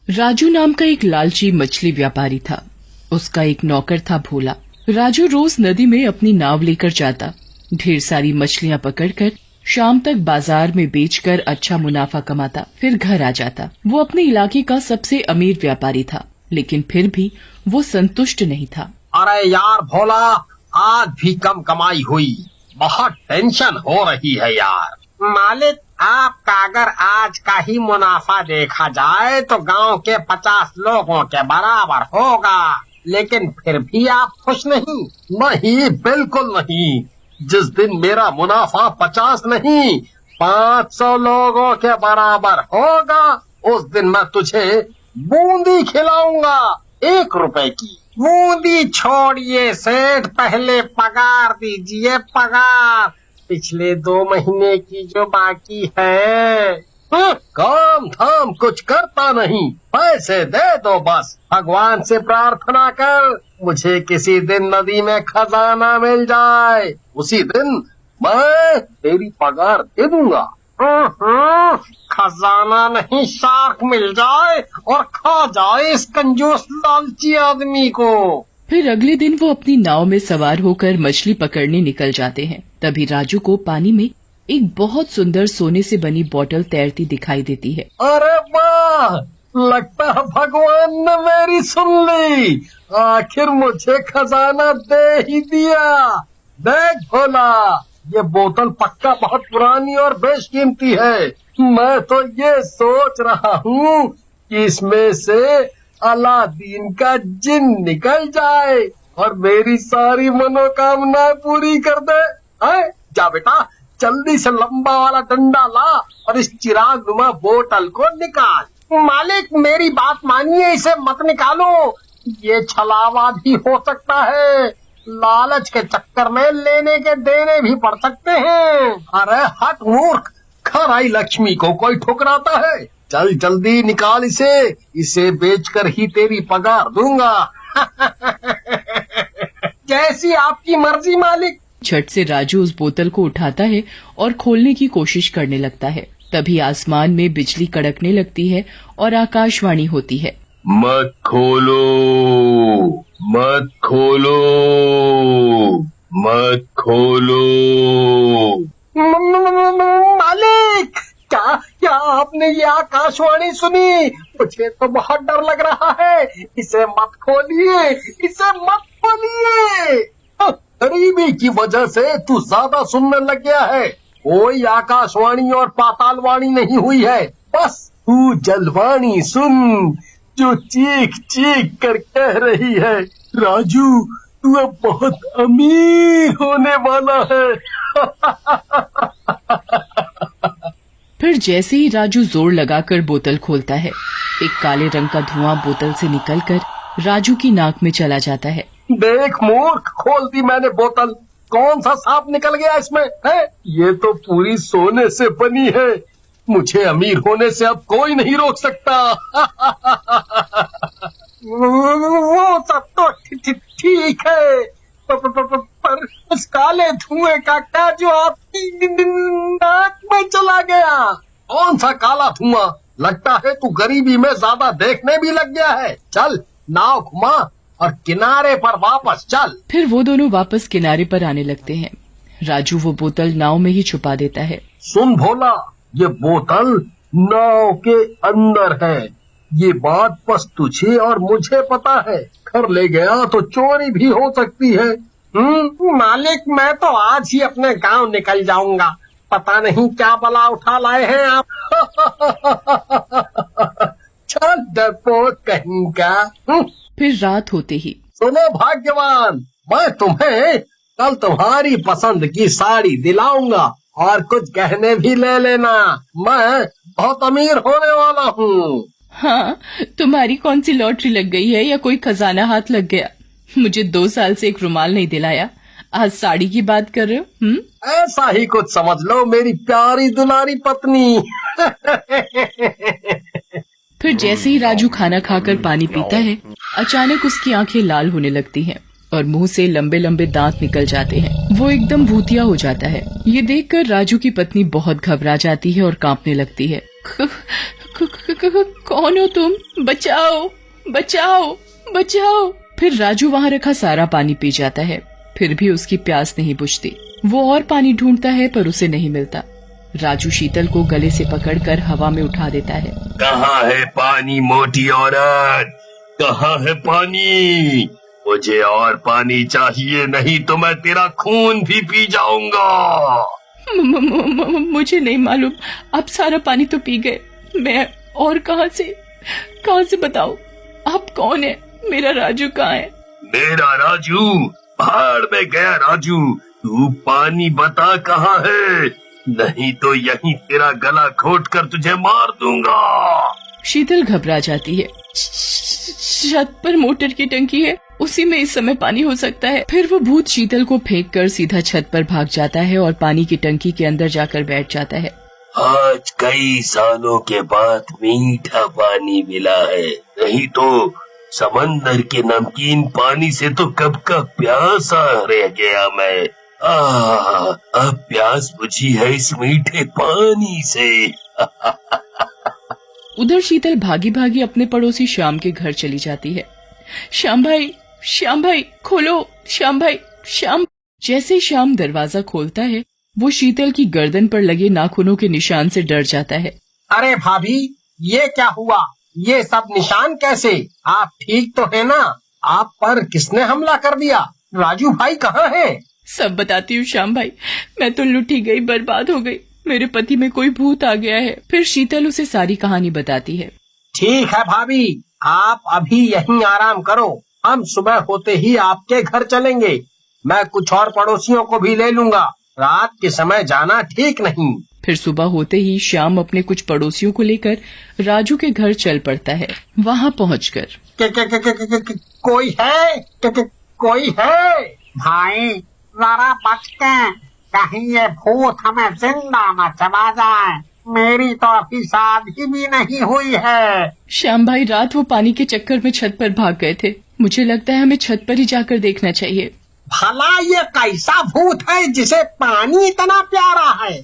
राजू नाम का एक लालची मछली व्यापारी था। उसका एक नौकर था भोला। राजू रोज नदी में अपनी नाव लेकर जाता, ढेर सारी मछलियां पकड़कर शाम तक बाजार में बेचकर अच्छा मुनाफा कमाता, फिर घर आ जाता। वो अपने इलाके का सबसे अमीर व्यापारी था, लेकिन फिर भी वो संतुष्ट नहीं था। अरे यार भोला, आज भी कम कमाई हुई, बहुत टेंशन हो रही है यार। मालिक, आपका अगर आज का ही मुनाफा देखा जाए तो गांव के 50 लोगों के बराबर होगा, लेकिन फिर भी आप खुश नहीं? नहीं, बिल्कुल नहीं। जिस दिन मेरा मुनाफा 50 नहीं 500 लोगों के बराबर होगा, उस दिन मैं तुझे बूंदी खिलाऊंगा, 1 रुपए की। बूंदी छोड़िए सेठ, पहले पगार दीजिए, पगार पिछले 2 महीने की जो बाकी है। काम धाम कुछ करता नहीं, पैसे दे दो बस। भगवान से प्रार्थना कर मुझे किसी दिन नदी में खजाना मिल जाए, उसी दिन मैं तेरी पगार दे दूंगा। खजाना नहीं, शार्क मिल जाए और खा जाए इस कंजूस लालची आदमी को। फिर अगले दिन वो अपनी नाव में सवार होकर मछली पकड़ने निकल जाते हैं। तभी राजू को पानी में एक बहुत सुंदर सोने से बनी बोतल तैरती दिखाई देती है। अरे वाह, लगता है भगवान ने मेरी सुन ली, आखिर मुझे खजाना दे ही दिया। देख भोला, ये बोतल पक्का बहुत पुरानी और बेशकीमती है। मैं तो ये सोच रहा हूँ कि इसमें से अलादीन का जिन निकल जाए और मेरी सारी मनोकामनाएं पूरी कर दे। जा बेटा, जल्दी से लंबा वाला डंडा ला और इस चिराग नुमा बोतल को निकाल। मालिक, मेरी बात मानिए, इसे मत निकालो, ये छलावा भी हो सकता है। लालच के चक्कर में लेने के देने भी पड़ सकते हैं। अरे हट मूर्ख, घर आई लक्ष्मी को कोई ठुकराता है। चल जल्दी निकाल इसे बेचकर ही तेरी पगार दूंगा। जैसी आपकी मर्जी मालिक। झट से राजू उस बोतल को उठाता है और खोलने की कोशिश करने लगता है। तभी आसमान में बिजली कड़कने लगती है और आकाशवाणी होती है, मत खोलो, मत खोलो, मत खोलो। मालिक, क्या आपने ये आकाशवाणी सुनी? मुझे तो बहुत डर लग रहा है। इसे मत खोलिए, इसे मत खोलिए। गरीबी की वजह से तू ज्यादा सुनने लग गया है। कोई आकाशवाणी और पातालवाणी नहीं हुई है, बस तू जलवाणी सुन, जो चीख चीख कर कह रही है, राजू तू अब बहुत अमीर होने वाला है। फिर जैसे ही राजू जोर लगाकर बोतल खोलता है, एक काले रंग का धुआं बोतल से निकलकर राजू की नाक में चला जाता है। देख मूर्ख, खोल दी मैंने बोतल, कौन सा सांप निकल गया इसमें है? ये तो पूरी सोने से बनी है। मुझे अमीर होने से अब कोई नहीं रोक सकता। वो सब तो ठीक है, पर उस काले धुएं का क्या जो आपकी नाक में चला गया? कौन सा काला धुआं? लगता है तू गरीबी में ज्यादा देखने भी लग गया है। चल नाव घुमा और किनारे पर वापस चल। फिर वो दोनों वापस किनारे पर आने लगते हैं। राजू वो बोतल नाव में ही छुपा देता है। सुन भोला, ये बोतल नाव के अंदर है, ये बात बस तुझे और मुझे पता है। घर ले गया तो चोरी भी हो सकती है। मालिक, मैं तो आज ही अपने गांव निकल जाऊंगा, पता नहीं क्या बला उठा लाए हैं आप। चल डरपोक कहीं का। फिर रात होते ही, सुनो भाग्यवान, मैं तुम्हें कल तुम्हारी पसंद की साड़ी दिलाऊंगा और कुछ गहने भी ले लेना। मैं बहुत अमीर होने वाला हूँ। हाँ, तुम्हारी कौन सी लॉटरी लग गई है या कोई खजाना हाथ लग गया? मुझे 2 साल से एक रुमाल नहीं दिलाया, आज साड़ी की बात कर रहे हो? ऐसा ही कुछ समझ लो मेरी प्यारी दुलारी पत्नी। फिर जैसे ही राजू खाना खाकर पानी पीता है, अचानक उसकी आंखें लाल होने लगती हैं और मुंह से लंबे लंबे दांत निकल जाते हैं। वो एकदम भूतिया हो जाता है। ये देखकर राजू की पत्नी बहुत घबरा जाती है और कांपने लगती है। कौन हो तुम? बचाओ बचाओ बचाओ। फिर राजू वहाँ रखा सारा पानी पी जाता है, फिर भी उसकी प्यास नहीं बुझती। वो और पानी ढूंढता है पर उसे नहीं मिलता। राजू शीतल को गले से पकड़कर हवा में उठा देता है। कहाँ है पानी मोटी औरत, कहाँ है पानी? मुझे और पानी चाहिए, नहीं तो मैं तेरा खून भी पी जाऊंगा। मुझे नहीं मालूम, आप सारा पानी तो पी गए, मैं और कहाँ से बताऊं? आप कौन है? मेरा राजू कहाँ है? मेरा राजू पहाड़ में गया। राजू तू पानी बता कहाँ है, नहीं तो यहीं तेरा गला घोट कर तुझे मार दूंगा। शीतल घबरा जाती है। छत पर मोटर की टंकी है, उसी में इस समय पानी हो सकता है। फिर वो भूत शीतल को फेंककर सीधा छत पर भाग जाता है और पानी की टंकी के अंदर जाकर बैठ जाता है। आज कई सालों के बाद मीठा पानी मिला है, नहीं तो समंदर के नमकीन पानी से तो कब का प्यासा रह गया मैं। अब प्यास बुझी है इस मीठे पानी से। उधर शीतल भागी भागी अपने पड़ोसी श्याम के घर चली जाती है। श्याम भाई खोलो, श्याम भाई, श्याम। जैसे श्याम दरवाजा खोलता है, वो शीतल की गर्दन पर लगे नाखूनों के निशान से डर जाता है। अरे भाभी, ये क्या हुआ? ये सब निशान कैसे? आप ठीक तो है ना? आप पर किसने हमला कर दिया? राजू भाई कहाँ है? सब बताती हूँ श्याम भाई, मैं तो लुटी गई, बर्बाद हो गई। मेरे पति में कोई भूत आ गया है। फिर शीतल उसे सारी कहानी बताती है। ठीक है भाभी, आप अभी यहीं आराम करो, हम सुबह होते ही आपके घर चलेंगे। मैं कुछ और पड़ोसियों को भी ले लूंगा, रात के समय जाना ठीक नहीं। फिर सुबह होते ही श्याम अपने कुछ पड़ोसियों को लेकर राजू के घर चल पड़ता है। वहाँ पहुँचकर कोई है? कोई है? भाई जरा बच के, कहीं ये भूत हमें जिंदा न चला जाए। मेरी तो अभी शादी भी नहीं हुई है। श्याम भाई, रात वो पानी के चक्कर में छत पर भाग गए थे। मुझे लगता है हमें छत पर ही जाकर देखना चाहिए। भला ये कैसा भूत है जिसे पानी इतना प्यारा है?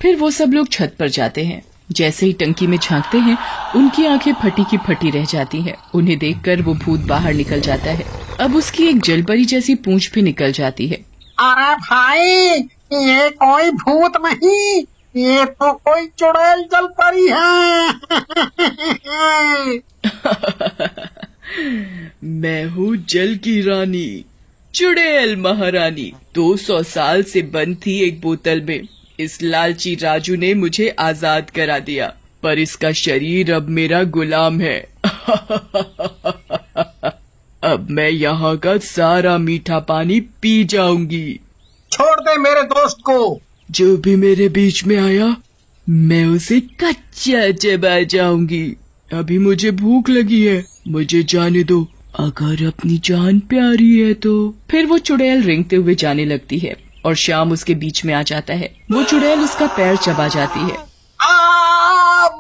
फिर वो सब लोग छत पर जाते हैं। जैसे ही टंकी में झांकते हैं, उनकी आंखें फटी की फटी रह जाती हैं। उन्हें देखकर वो भूत बाहर निकल जाता है। अब उसकी एक जलपरी जैसी पूंछ भी निकल जाती है। अरे भाई, ये कोई भूत नहीं, ये तो कोई चुड़ैल जल परी है। मैं हूँ जल की रानी, चुड़ैल महारानी। 200 साल से बंद थी एक बोतल में। इस लालची राजू ने मुझे आजाद करा दिया, पर इसका शरीर अब मेरा गुलाम है। अब मैं यहाँ का सारा मीठा पानी पी जाऊंगी। छोड़ दे मेरे दोस्त को। जो भी मेरे बीच में आया, मैं उसे कच्चा चबा जाऊंगी। अभी मुझे भूख लगी है, मुझे जाने दो, अगर अपनी जान प्यारी है तो। फिर वो चुड़ैल रेंगते हुए जाने लगती है और श्याम उसके बीच में आ जाता है। वो चुड़ैल उसका पैर चबा जाती है।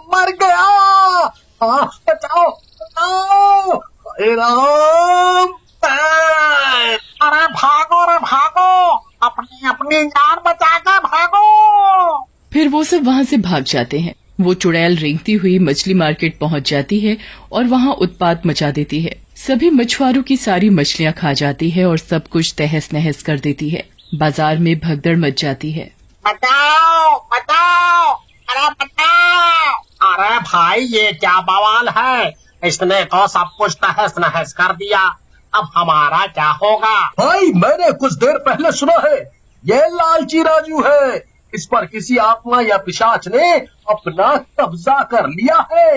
मर गया! बचाओ बचाओ! अरे भागो रे भागो, अपनी जान बचा कर भागो। फिर वो सब वहाँ से भाग जाते हैं। वो चुड़ैल रेंगती हुई मछली मार्केट पहुँच जाती है और वहाँ उत्पात मचा देती है। सभी मछुआरों की सारी मछलियाँ खा जाती है और सब कुछ तहस नहस कर देती है। बाजार में भगदड़ मच जाती है। बचाओ बचाओ, अरे बचाओ। अरे भाई, ये क्या बवाल है? इसने तो सब कुछ तहस नहस कर दिया, अब हमारा क्या होगा? भाई, मैंने कुछ देर पहले सुना है ये लालची राजू है, इस पर किसी आत्मा या पिशाच ने अपना कब्जा कर लिया है।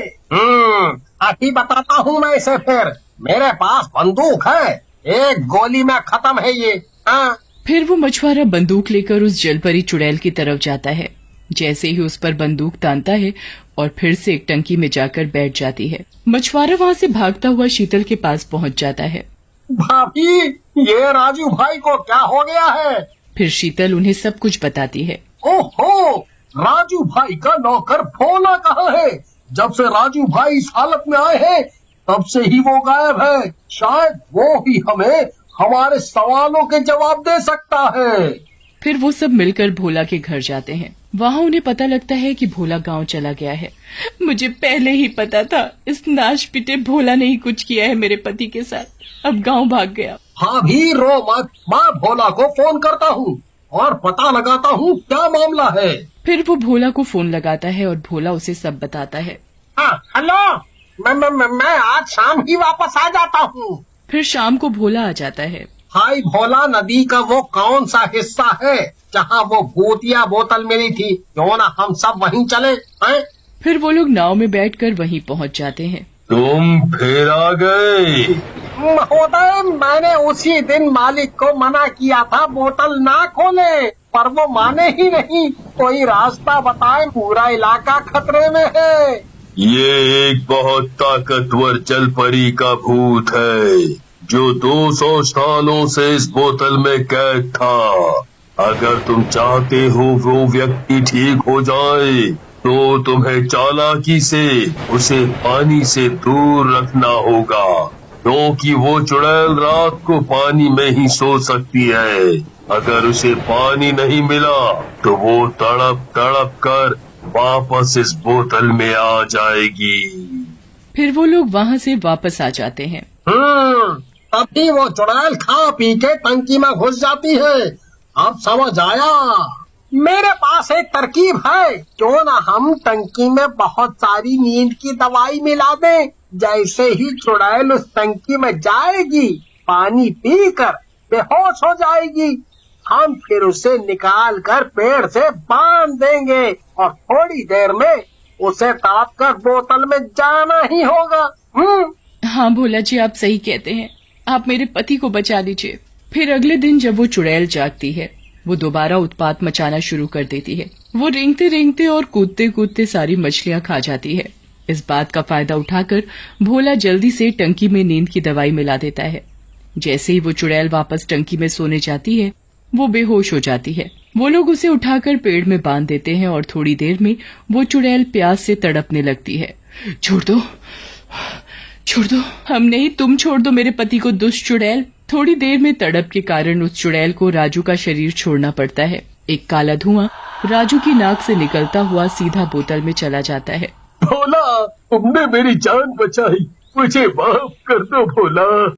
अभी बताता हूँ मैं इसे। फिर मेरे पास बंदूक है, एक गोली में खत्म है ये। फिर वो मछुआरा बंदूक लेकर उस जलपरी चुड़ैल की तरफ जाता है। जैसे ही उस पर बंदूक तानता है और फिर से एक टंकी में जाकर बैठ जाती है। मछुआरा वहाँ से भागता हुआ शीतल के पास पहुँच जाता है। भाभी, ये राजू भाई को क्या हो गया है? फिर शीतल उन्हें सब कुछ बताती है। ओहो, राजू भाई का नौकर भोला कहाँ है? जब से राजू भाई इस हालत में आए हैं, तब से ही वो गायब है। शायद वो ही हमें हमारे सवालों के जवाब दे सकता है। फिर वो सब मिलकर भोला के घर जाते हैं। वहाँ उन्हें पता लगता है कि भोला गांव चला गया है। मुझे पहले ही पता था, इस नाश पिटे भोला ने ही कुछ किया है मेरे पति के साथ। अब गांव भाग गया। हाँ भी रो मत, मैं भोला को फोन करता हूँ और पता लगाता हूँ क्या मामला है। फिर वो भोला को फोन लगाता है और भोला उसे सब बताता है। हाँ, हेलो, मैं आज शाम ही वापस आ जाता हूँ। फिर शाम को भोला आ जाता है। हाय भोला, नदी का वो कौन सा हिस्सा है जहाँ वो भूतिया बोतल मिली थी? क्यों ना हम सब वहीं चले हैं? फिर वो लोग नाव में बैठकर वहीं पहुँच जाते हैं। तुम फिर आ गए। महोदय, मैंने उसी दिन मालिक को मना किया था बोतल ना खोले, पर वो माने ही नहीं। कोई रास्ता बताए, पूरा इलाका खतरे में है। ये एक बहुत ताकतवर जल परी का भूत है जो 200 सालों से इस बोतल में कैद था। अगर तुम चाहते हो वो व्यक्ति ठीक हो जाए तो तुम्हें चालाकी से उसे पानी से दूर रखना होगा, क्योंकि वो चुड़ैल रात को पानी में ही सो सकती है। अगर उसे पानी नहीं मिला तो वो तड़प तड़प कर वापस इस बोतल में आ जाएगी। फिर वो लोग वहाँ से वापस आ जाते हैं। तभी वो चुड़ैल खा पी के टंकी में घुस जाती है। अब समझ आया। मेरे पास एक तरकीब है, क्यों ना हम टंकी में बहुत सारी नींद की दवाई मिला दें। जैसे ही चुड़ैल उस टंकी में जाएगी, पानी पीकर बेहोश हो जाएगी। हम फिर उसे निकाल कर पेड़ से बांध देंगे और थोड़ी देर में उसे ताप कर बोतल में जाना ही होगा। हाँ भोला जी, आप सही कहते हैं। आप मेरे पति को बचा लीजिए। फिर अगले दिन जब वो चुड़ैल जागती है, वो दोबारा उत्पात मचाना शुरू कर देती है। वो रेंगते रेंगते और कूदते कूदते सारी मछलियां खा जाती है। इस बात का फायदा उठाकर भोला जल्दी से टंकी में नींद की दवाई मिला देता है। जैसे ही वो चुड़ैल वापस टंकी में सोने जाती है, वो बेहोश हो जाती है। वो लोग उसे उठाकर पेड़ में बांध देते हैं और थोड़ी देर में वो चुड़ैल प्यास से तड़पने लगती है। छोड़ दो, छोड़ दो, हम नहीं, तुम छोड़ दो मेरे पति को, दुष्ट चुड़ैल। थोड़ी देर में तड़प के कारण उस चुड़ैल को राजू का शरीर छोड़ना पड़ता है। एक काला धुआं राजू की नाक से निकलता हुआ सीधा बोतल में चला जाता है। भोला, तुमने मेरी जान बचाई, मुझे माफ कर दो भोला।